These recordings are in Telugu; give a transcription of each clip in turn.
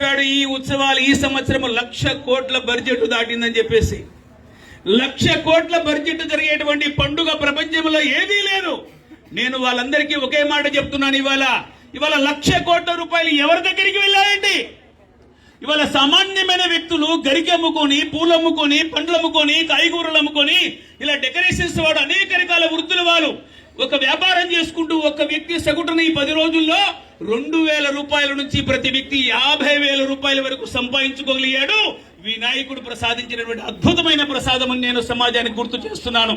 ఈ ఉత్సవాలు ఈ సంవత్సరం 1,00,000 కోట్ల బడ్జెట్ దాటిందని చెప్పేసి 1,00,000 కోట్ల బడ్జెట్ జరిగేటువంటి పండుగ ప్రపంచంలో ఏదీ లేదు. నేను వాళ్ళందరికీ ఒకే మాట చెప్తున్నాను. ఇవాళ 1,00,000 కోట్ల రూపాయలు ఎవరి దగ్గరికి వెళ్ళాయండి? ఇవాళ సామాన్యమైన వ్యక్తులు గరికి అమ్ముకొని, పూలు అమ్ముకొని, పండ్లు అమ్ముకొని, కాయగూరలు అమ్ముకొని, ఇలా డెకరేషన్స్ వాడు అనేక రకాల వృత్తులు వాళ్ళు ఒక వ్యాపారం చేసుకుంటూ ఒక వ్యక్తి సగటున ఈ 10 రోజుల్లో 2,000 రూపాయల నుంచి ప్రతి వ్యక్తి 50,000 రూపాయల వరకు సంపాదించుకోగలిగాడు. వినాయకుడు ప్రసాదించినటువంటి అద్భుతమైన ప్రసాదం అని నేను సమాజానికి గుర్తు చేస్తున్నాను.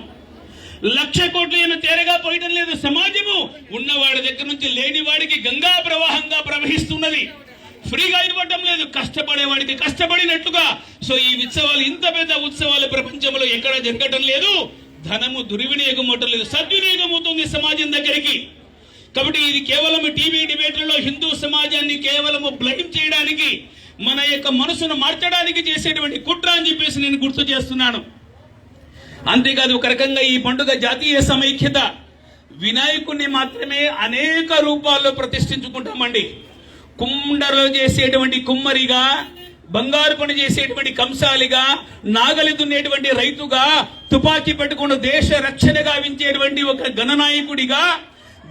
1,00,000 కోట్లు ఏమో తేరగా పోయడం లేదు. సమాజము ఉన్నవాడి దగ్గర నుంచి లేని వాడికి గంగా ప్రవాహంగా ప్రవహిస్తున్నది. ఫ్రీగా ఇవ్వటం లేదు, కష్టపడేవాడికి కష్టపడినట్టుగా. సో ఈ ఉత్సవాలు, ఇంత పెద్ద ఉత్సవాలు ప్రపంచంలో ఎక్కడ జరగటం లేదు. ధనము దుర్వినియోగం అవటం లేదు, సద్వినియోగం అవుతుంది సమాజం దగ్గరికి. కాబట్టి ఇది కేవలం టీవీ డిబేట్లలో హిందూ సమాజాన్ని కేవలం బ్లైమ్ చేయడానికి, మన యొక్క మనసును మార్చడానికి చేసేటువంటి కుట్ర అని చెప్పేసి నేను గుర్తు చేస్తున్నాను. అంతేకాదు, ఒక రకంగా ఈ పండుగ జాతీయ సమైక్యత. వినాయకుడిని మాత్రమే అనేక రూపాల్లో ప్రతిష్ఠించుకుంటామండి. కుండలో చేసేటువంటి కుమ్మరిగా, బంగారు పని చేసేటువంటి కంసాలిగా, నాగలి దున్నేటువంటి రైతుగా, తుపాకీ పెట్టుకుని దేశ రక్షణ గావించేటువంటి ఒక గణనాయకుడిగా,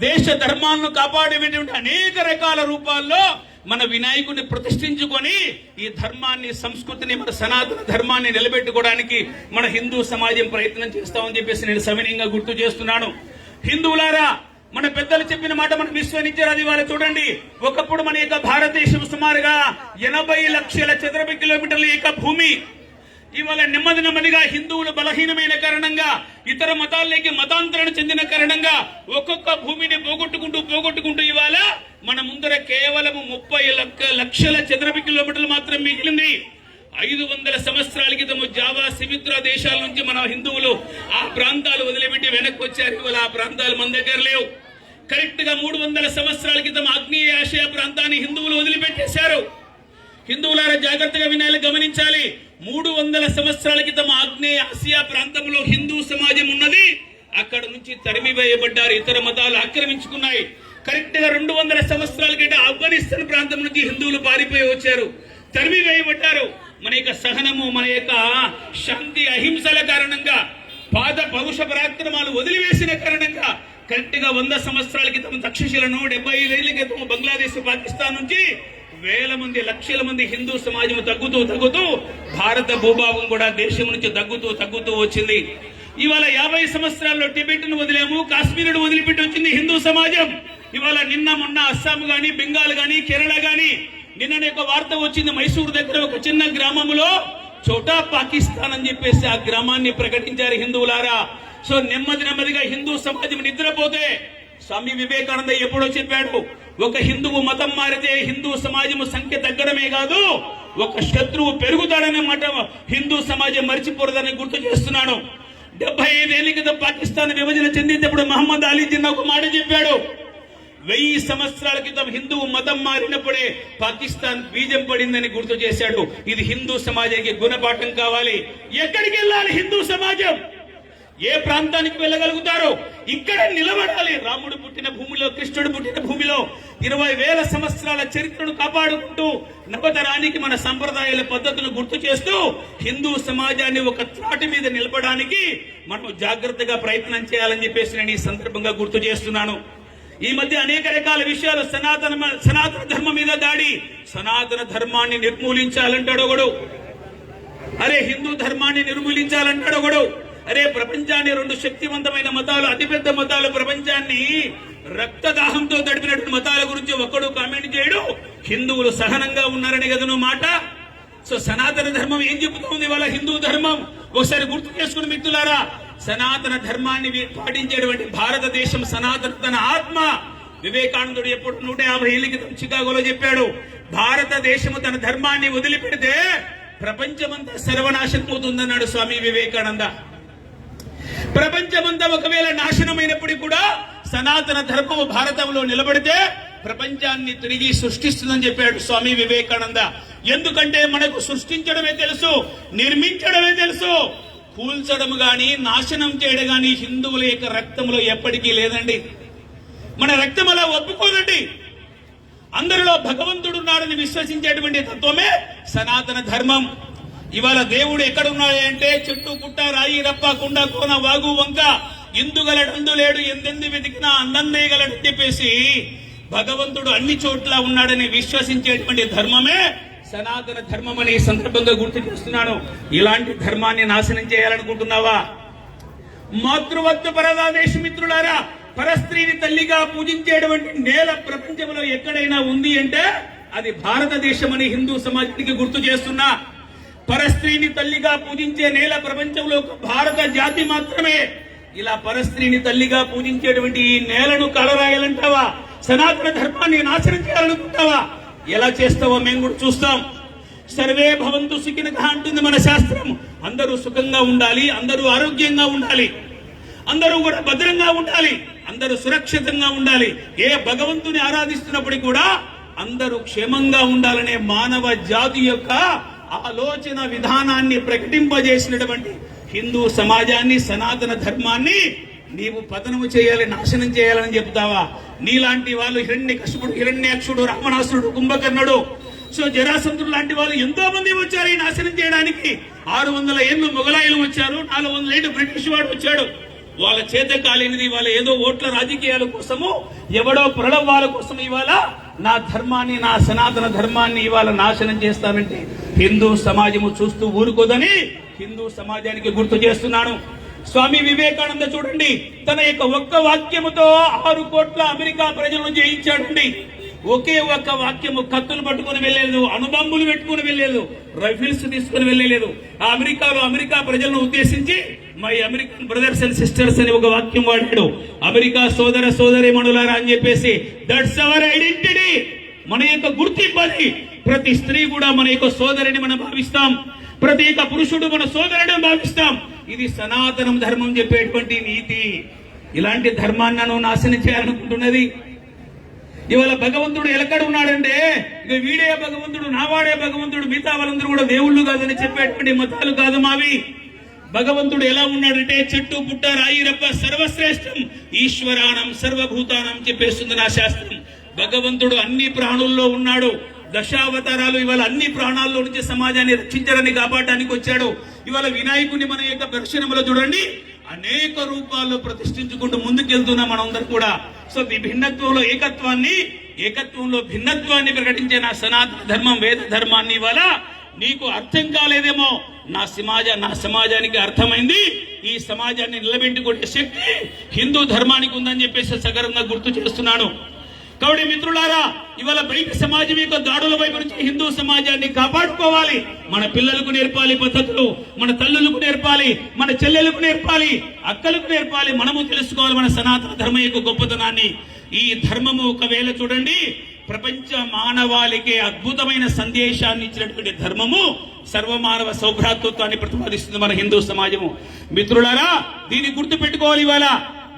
దేశ ధర్మాలను కాపాడేటువంటి అనేక రకాల రూపాల్లో మన వినాయకుడిని ప్రతిష్ఠించుకొని ఈ ధర్మాన్ని, సంస్కృతిని, మన సనాతన ధర్మాన్ని నిలబెట్టుకోవడానికి మన హిందూ సమాజం ప్రయత్నం చేస్తామని చెప్పేసి నేను సవినయంగా గుర్తు చేస్తున్నాను. హిందువులారా, మన పెద్దలు చెప్పిన మాట మనం విశ్వసించారు. అది వాళ్ళు చూడండి. ఒకప్పుడు మన యొక్క భారతదేశం సుమారుగా 80 లక్షల చదరపు కిలోమీటర్ల యొక్క భూమి. ఇవాళ నెమ్మదిగా హిందువులు బలహీనమైన కారణంగా, ఇతర మతాల్లోకి మతాంతరణ చెందిన కారణంగా ఒక్కొక్క భూమిని పోగొట్టుకుంటూ ఇవాళ మన ముందర కేవలం 30 లక్షల చదరపు కిలోమీటర్లు మాత్రం మిగిలింది. 500 సంవత్సరాల క్రితం జావా, సిమిత్రా దేశాల నుంచి మన హిందువులు ఆ ప్రాంతాలు వదిలిపెట్టి వెనక్కి వచ్చారు. ఇవాళ ఆ ప్రాంతాలు మన దగ్గర లేవు. కరెక్ట్ గా 300 సంవత్సరాల క్రితం ఆగ్నేయ ఆసియా ప్రాంతాన్ని హిందువులు వదిలిపెట్టేశారు. హిందువులారా, జాగ్రత్తగా వినాలి, గమనించాలి. 300 సంవత్సరాల క్రితం ఆగ్నేయ ఆసియా ప్రాంతంలో హిందూ సమాజం ఉన్నది. అక్కడ నుంచి తరిమివేయబడ్డారు, ఇతర మతాలు ఆక్రమించుకున్నాయి. కరెక్ట్ గా 200 సంవత్సరాల క్రితం ఆఫ్ఘనిస్తాన్ ప్రాంతం నుంచి హిందువులు పారిపోయి వచ్చారు, తరిమివేయబడ్డారు. మన యొక్క సహనము, మన యొక్క శాంతి, అహింసల కారణంగా, పాద పౌరుష పరాక్రమాలు వదిలివేసిన కారణంగా కరెక్ట్ గా 100 సంవత్సరాల క్రితం తక్షశిలను, 75 ఏళ్ల క్రితం బంగ్లాదేశ్, పాకిస్తాన్ నుంచి వేల మంది, లక్షల మంది హిందూ సమాజం తగ్గుతూ భారత భూభాగం కూడా దేశం నుంచి తగ్గుతూ వచ్చింది. ఇవాళ 50 సంవత్సరాల్లో టిబెట్ ను వదిలేము, కాశ్మీర్ వదిలిపెట్టి వచ్చింది హిందూ సమాజం. ఇవాళ నిన్న మొన్న అస్సాం గాని, బెంగాల్ గాని, కేరళ గాని, నిన్న ఒక వార్త వచ్చింది. మైసూరు దగ్గర ఒక చిన్న గ్రామంలో చోటా పాకిస్తాన్ అని చెప్పేసి ఆ గ్రామాన్ని ప్రకటించారు హిందువులారా. సో నెమ్మదిగా హిందూ సమాజం నిద్రపోతే, స్వామి వివేకానంద ఎప్పుడో చెప్పాడు, ఒక హిందువు మతం మారితే హిందూ సమాజం సంఖ్య తగ్గడమే కాదు, ఒక శత్రువు పెరుగుతాడనే మాట హిందూ సమాజం మర్చిపోరదని గుర్తు చేస్తున్నాను. 75 ఏళ్ల క్రితం పాకిస్తాన్ విభజన చెందినప్పుడు మహమ్మద్ అలీ జిన్నా ఒక మాట చెప్పాడు. 1000 సంవత్సరాల క్రితం హిందువు మతం మారినప్పుడే పాకిస్తాన్ బీజం పడిందని గుర్తు చేశాడు. ఇది హిందూ సమాజానికి గుణపాఠం కావాలి. ఎక్కడికి వెళ్ళాలి హిందూ సమాజం? ఏ ప్రాంతానికి వెళ్ళగలుగుతారో ఇక్కడ నిలబడాలి. రాముడు పుట్టిన భూమిలో, కృష్ణుడు పుట్టిన భూమిలో 20,000 సంవత్సరాల చరిత్రను కాపాడుకుంటూ నవతరానికి మన సంప్రదాయాల పద్ధతులను గుర్తు చేస్తూ హిందూ సమాజాన్ని ఒక త్రాటి మీద నిలపడానికి మనం జాగ్రత్తగా ప్రయత్నం చేయాలని చెప్పేసి నేను ఈ సందర్భంగా గుర్తు చేస్తున్నాను. ఈ మధ్య అనేక రకాల విషయాలు, సనాతన ధర్మం మీద దాడి, సనాతన ధర్మాన్ని నిర్మూలించాలంటాడు ఒకడు, అరే హిందూ ధర్మాన్ని నిర్మూలించాలంటాడు ఒకడు, అరే ప్రపంచాన్ని 2 శక్తివంతమైన మతాలు, అతిపెద్ద మతాలు, ప్రపంచాన్ని రక్తదాహంతో తడిపినటువంటి మతాల గురించి ఒక్కడు కామెంట్ చేయడు. హిందువులు సహనంగా ఉన్నారని కదా నువ్వు మాట. సో సనాతన ధర్మం ఏం చెబుతోంది ఇవాళ? హిందూ ధర్మం ఒకసారి గుర్తు చేసుకుని మిత్రులారా, సనాతన ధర్మాన్ని పాటించేటువంటి భారతదేశం సనాతన తన ఆత్మ. వివేకానందుడు ఎప్పుడు 150 ఏళ్ల క్రితం చికాగోలో చెప్పాడు, భారతదేశము తన ధర్మాన్ని వదిలిపెడితే ప్రపంచమంతా సర్వనాశనం అవుతుందన్నాడు స్వామి వివేకానంద. ప్రపంచమంతా ఒకవేళ నాశనమైనప్పటికీ కూడా సనాతన ధర్మము భారతంలో నిలబడితే ప్రపంచాన్ని తిరిగి సృష్టిస్తుందని చెప్పాడు స్వామి వివేకానంద. ఎందుకంటే మనకు సృష్టించడమే తెలుసు, నిర్మించడమే తెలుసు, కూల్చడం గాని, నాశనం చేయడం గాని హిందువుల యొక్క రక్తంలో ఎప్పటికీ లేదండి. మన రక్తం అలా ఒప్పుకోదండి. అందరిలో భగవంతుడు ఉన్నాడని విశ్వసించేటువంటి తత్వమే సనాతన ధర్మం. ఇవాళ దేవుడు ఎక్కడున్నాడు అంటే చెట్టు పుట్ట రాయి రప్ప కుండ కోన వాగు వంక ఇందుగలడందు లేడు ఎందెందు వెతికినా అందందేయగలడని చెప్పేసి భగవంతుడు అన్ని చోట్ల ఉన్నాడని విశ్వసించేటువంటి ధర్మమే సనాతన ధర్మం అని ఈ సందర్భంగా గుర్తు చేస్తున్నాను. ఇలాంటి ధర్మాన్ని నాశనం చేయాలనుకుంటున్నావా? మాతృవత్వ పరదాదేశ మిత్రులారా, పరస్త్రీని తల్లిగా పూజించేటువంటి నేల ప్రపంచంలో ఎక్కడైనా ఉంది అంటే అది భారతదేశం అని హిందూ సమాజానికి గుర్తు చేస్తున్నా. పరస్త్రీని తల్లిగా పూజించే నేల ప్రపంచంలో ఒక భారత జాతి మాత్రమే. ఇలా పరస్త్రీని తల్లిగా పూజించేటువంటి ఈ నేలను కలరాయాలంటావా? సనాతన ధర్మాన్ని నాశనం చేయాలనుకుంటావా? ఎలా చేస్తావో మేము కూడా చూస్తాం. సర్వే భవంతు సుఖినః అంటుంది మన శాస్త్రం. అందరూ సుఖంగా ఉండాలి, అందరూ ఆరోగ్యంగా ఉండాలి, అందరూ కూడా భద్రంగా ఉండాలి, అందరూ సురక్షితంగా ఉండాలి. ఏ భగవంతుని ఆరాధిస్తున్నప్పటికీ కూడా అందరూ క్షేమంగా ఉండాలనే మానవ జాతి యొక్క ఆలోచన విధానాన్ని ప్రకటింపజేసినటువంటి హిందూ సమాజాన్ని, సనాతన ధర్మాన్ని నీవు పతనము చేయాలి, నాశనం చేయాలని చెప్తావా? నీలాంటి వాళ్ళు హిరణ్యకశిపుడు, హిరణ్యాక్షుడు, రావణాసురుడు, కుంభకర్ణుడు, సో జరాసంధుడు లాంటి వాళ్ళు ఎంతో మంది వచ్చారు ఈ నాశనం చేయడానికి. 600 ఏళ్ళు మొగలాయిలు వచ్చారు, 400 ఏళ్ళు బ్రిటిష్ వాడు వచ్చాడు. వాళ్ళ చేత కాలేనిది వాళ్ళ ఏదో ఓట్ల రాజకీయాల కోసము, ఎవడో ప్రళవాల కోసం ఇవాళ నా ధర్మాన్ని, నా సనాతన ధర్మాన్ని ఇవాళ నాశనం చేస్తానంటే హిందూ సమాజము చూస్తూ ఊరుకోదని హిందూ సమాజానికి గుర్తు చేస్తున్నాను. స్వామి వివేకానంద చూడండి, తన యొక్క ఒక్క వాక్యముతో 6 కోట్ల అమెరికా ప్రజలను జయించాడండి. ఒకే ఒక్క వాక్యము. కత్తులు పట్టుకుని వెళ్ళలేదు, అణుబాంబులు పెట్టుకుని వెళ్ళలేదు, రైఫిల్స్ తీసుకుని వెళ్ళలేదు. ఆ అమెరికా ప్రజలను ఉద్దేశించి my American brothers and sisters అని ఒక వాక్యం వాడాడు. అమెరికా సోదర సోదరీమణులారా అని చెప్పేసి, దట్స్ అవర్ ఐడెంటిటీ, మన యొక్క గుర్తింపు. ప్రతి స్త్రీ కూడా మన యొక్క సోదరిని మనం భావిస్తాం, ప్రతి యొక్క పురుషుడు మన సోదరుడు భావిస్తాం. ఇది సనాతనం ధర్మం చెప్పేటువంటి నీతి. ఇలాంటి ధర్మాన్ని నాశనం చేయాలనుకుంటున్నది. ఇవాళ భగవంతుడు ఎక్కడ ఉన్నాడంటే ఇక వీడే భగవంతుడు, నావాడే భగవంతుడు, మిగతా వాళ్ళందరూ కూడా దేవుళ్ళు కాదని చెప్పేటువంటి మతాలు కాదు మావి. భగవంతుడు ఎలా ఉన్నాడంటే చెట్టు పుట్ట రాయి రప్ప సర్వశ్రేష్టం ఈశ్వరాణం సర్వభూతానం చెప్పేస్తుంది నా శాస్త్రం. భగవంతుడు అన్ని ప్రాణుల్లో ఉన్నాడు. దశావతారాలు ఇవాళ అన్ని ప్రాణాల్లో నుంచి సమాజాన్ని రక్షించడానికి, కాపాడడానికి వచ్చాడు. ఇవాళ వినాయకుడిని మన యొక్క దర్శనంలో చూడండి, అనేక రూపాల్లో ప్రతిష్ఠించుకుంటూ ముందుకెళ్తున్నాం మనందరూ కూడా. సో ఈ భిన్నత్వంలో ఏకత్వాన్ని, ఏకత్వంలో భిన్నత్వాన్ని ప్రకటించే నా సనాతన ధర్మం, వేద ధర్మాన్ని ఇవాళ నీకు అర్థం కాలేదేమో, నా సమాజానికి అర్థమైంది. ఈ సమాజాన్ని నిలబెట్టుకునే శక్తి హిందూ ధర్మానికి ఉందని చెప్పేసి సగర్వంగా గుర్తు చేస్తున్నాను. కాబట్టి మిత్రులారా, ఇవాళ బయట సమాజం యొక్క దాడుల వైపు నుంచి హిందూ సమాజాన్ని కాపాడుకోవాలి. మన పిల్లలకు నేర్పాలి పద్ధతులు, మన తల్లులకు నేర్పాలి, మన చెల్లెలకు నేర్పాలి, అక్కలకు నేర్పాలి. మనము తెలుసుకోవాలి మన సనాతన ధర్మం యొక్క గొప్పతనాన్ని. ఈ ధర్మము ఒకవేళ చూడండి, ప్రపంచ మానవాళికి అద్భుతమైన సందేశాన్ని ఇచ్చినటువంటి ధర్మము సర్వమానవ సౌభ్రాతృత్వాన్ని ప్రతిపాదిస్తుంది మన హిందూ సమాజము. మిత్రులారా, దీన్ని గుర్తు పెట్టుకోవాలి. ఇవాళ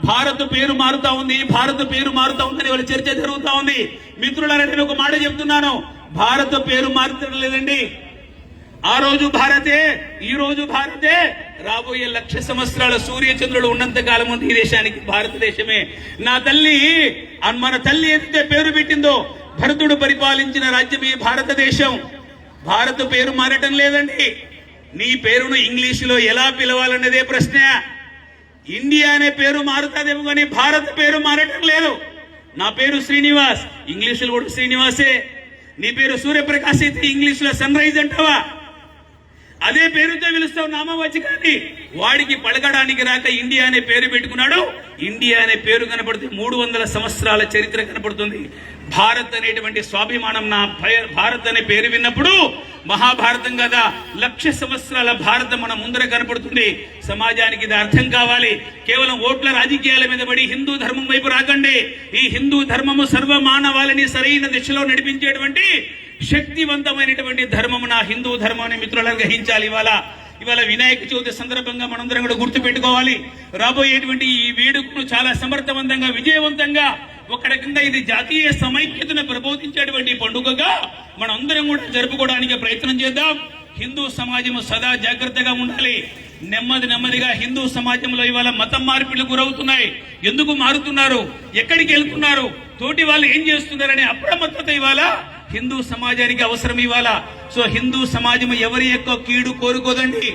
భారత్ పేరు మారుతా ఉంది, భారత్ పేరు మారుతా ఉందని వాళ్ళ చర్చ జరుగుతా ఉంది. మిత్రులారా, నేను ఒక మాట చెప్తున్నాను, భారత్ పేరు మారుతడం లేదండి. ఆ రోజు భారతే, ఈ రోజు భారతే, రాబోయే 1,00,000 సంవత్సరాల సూర్యచంద్రుడు ఉన్నంత కాలం ఉంది ఈ దేశానికి భారతదేశమే. నా తల్లి, మన తల్లి ఏదైతే పేరు పెట్టిందో, భరతుడు పరిపాలించిన రాజ్యం ఈ భారతదేశం. భారత్ పేరు మారటం లేదండి. నీ పేరును ఇంగ్లీషులో ఎలా పిలవాలన్నదే ప్రశ్న. ఇండియా అనే పేరు మారుతాదేమో కానీ భారత్ పేరు మారటం లేదు. నా పేరు శ్రీనివాస్, ఇంగ్లీషులో కూడా శ్రీనివాసే. నీ పేరు సూర్యప్రకాశ్ అయితే ఇంగ్లీషులో సన్ రైజ్ అంటావా? అదే పేరుతో పిలుస్తావు నామవాచకాన్ని. వాడికి పలకడానికి రాక ఇండియా అనే పేరు పెట్టుకున్నాడు. ఇండియా అనే పేరు కనపడుతుంది, 300 సంవత్సరాల చరిత్ర కనపడుతుంది. భారత్ అనేటువంటి స్వాభిమానం, నా భారత్ అనే పేరు విన్నప్పుడు మహాభారతం కదా, 1,00,000 సంవత్సరాల భారతం మన ముందర కనపడుతుంది. సమాజానికి ఇది అర్థం కావాలి. కేవలం ఓట్ల రాజకీయాల మీద పడి హిందూ ధర్మం వైపు రాకండి. ఈ హిందూ ధర్మము సర్వ మానవాళిని సరైన దిశలో నడిపించేటువంటి శక్తివంతమైనటువంటి ధర్మము నా హిందూ ధర్మాన్ని మిత్రులను గ్రహించాలి. ఇవాళ వినాయక చవితి సందర్భంగా మనందరం కూడా గుర్తు పెట్టుకోవాలి. రాబోయేటువంటి ఈ వేడుకను చాలా సమర్థవంతంగా, విజయవంతంగా, ఒక రకంగా ఇది జాతీయ సమైక్యతను ప్రబోధించేటువంటి పండుగగా మనందరం కూడా జరుపుకోవడానికి ప్రయత్నం చేద్దాం. హిందూ సమాజం సదా జాగ్రత్తగా ఉండాలి. నెమ్మదిగా హిందూ సమాజంలో ఇవాళ మతం మార్పిడులు గురవుతున్నాయి. ఎందుకు మారుతున్నారు, ఎక్కడికి వెళ్తున్నారు, తోటి వాళ్ళు ఏం చేస్తున్నారనే అప్రమత్తత ఇవాళ హిందూ సమాజానికి అవసరం ఇవాళ. సో హిందూ సమాజం ఎవరి యొక్క కీడు కోరుకోదండి,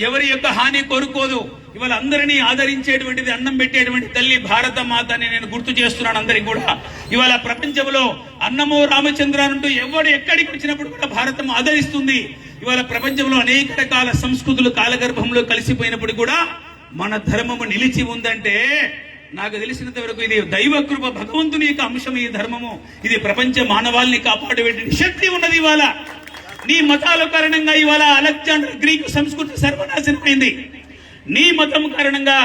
ఎవరి యొక్క హాని కోరుకోదు. ఇవాళ అందరినీ ఆదరించేటువంటిది, అన్నం పెట్టేటువంటి తల్లి భారత మాత అని నేను గుర్తు చేస్తున్నాను అందరికి కూడా. ఇవాళ ప్రపంచంలో అన్నమో రామచంద్ర అంటూ ఎవడు ఎక్కడికి వచ్చినప్పుడు కూడా భారతం ఆదరిస్తుంది. ఇవాళ ప్రపంచంలో అనేక రకాల సంస్కృతులు కాలగర్భంలో కలిసిపోయినప్పుడు కూడా మన ధర్మము నిలిచి ఉందంటే నాకు తెలిసినంత వరకు ఇది దైవకృప, భగవంతుని యొక్క అంశం ఈ ధర్మము. ఇది ప్రపంచ మానవాళిని కాపాడే శక్తి ఉన్నది. ఇవాళ నీ మతాల కారణంగా ఇవాళ అలెగ్జాండర్ గ్రీకు సంస్కృతి సర్వనాశనమైంది. నీ మతము కారణంగా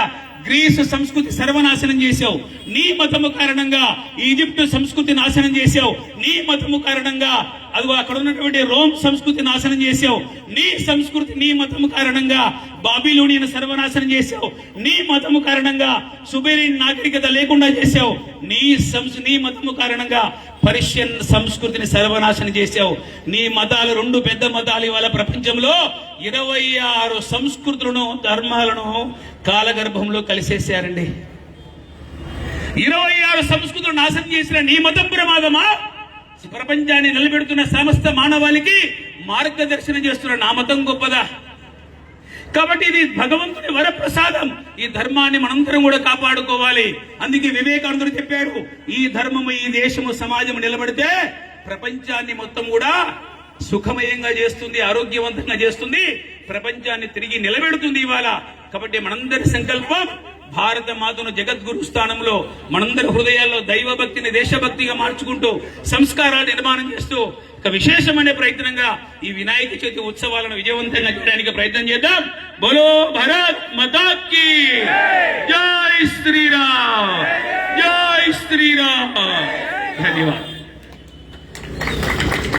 గ్రీసు సంస్కృతి సర్వనాశనం చేశావు. నీ మతము కారణంగా ఈజిప్టు సంస్కృతి నాశనం చేశావు. నీ మతము కారణంగా అదిగో అక్కడ ఉన్నటువంటి రోమ్ సంస్కృతి నాశనం చేశావు. నీ సంస్కృతి, నీ మతము కారణంగా బాబిలోనియన్ సర్వనాశనం చేశావు. నీ మతము కారణంగా సుబేరియన్ నాగరికత లేకుండా చేశావు. నీ మతము కారణంగా పర్షియన్ సంస్కృతిని సర్వనాశనం చేశావు. నీ మతాలు, రెండు పెద్ద మతాలు ఇవాళ ప్రపంచంలో 26 సంస్కృతులను, ధర్మాలను కాలగర్భంలో కలిసేశారండి. 26 సంస్కృతులు నాశనం చేసిన నీ మతం ప్రమాదమా? ప్రపంచాన్ని నిలబెడుతున్న సమస్త మానవాళికి మార్గదర్శనం చేస్తున్న నా మతం గొప్పదా? కాబట్టి ఇది భగవంతుని వరప్రసాదం. ఈ ధర్మాన్ని మనందరం కూడా కాపాడుకోవాలి. అందుకే వివేకానందుడు చెప్పాడు, ఈ ధర్మము, ఈ దేశము, సమాజము నిలబడితే ప్రపంచాన్ని మొత్తం కూడా సుఖమయంగా చేస్తుంది, ఆరోగ్యవంతంగా చేస్తుంది, ప్రపంచాన్ని తిరిగి నిలబెడుతుంది ఇవాళ. కాబట్టి మనందరి సంకల్పం భారత మాతను జగద్గురు స్థానంలో మనందరి హృదయాల్లో దైవభక్తిని దేశభక్తిగా మార్చుకుంటూ సంస్కారాలు నిర్మాణం చేస్తూ ఒక విశేషమైన ప్రయత్నంగా ఈ వినాయక చవితి ఉత్సవాలను విజయవంతంగా చేయడానికి ప్రయత్నం చేద్దాం. బోలో భారత్ మాతా కీ జై శ్రీరామ్, జై శ్రీరామ్. ధన్యవాదాలు.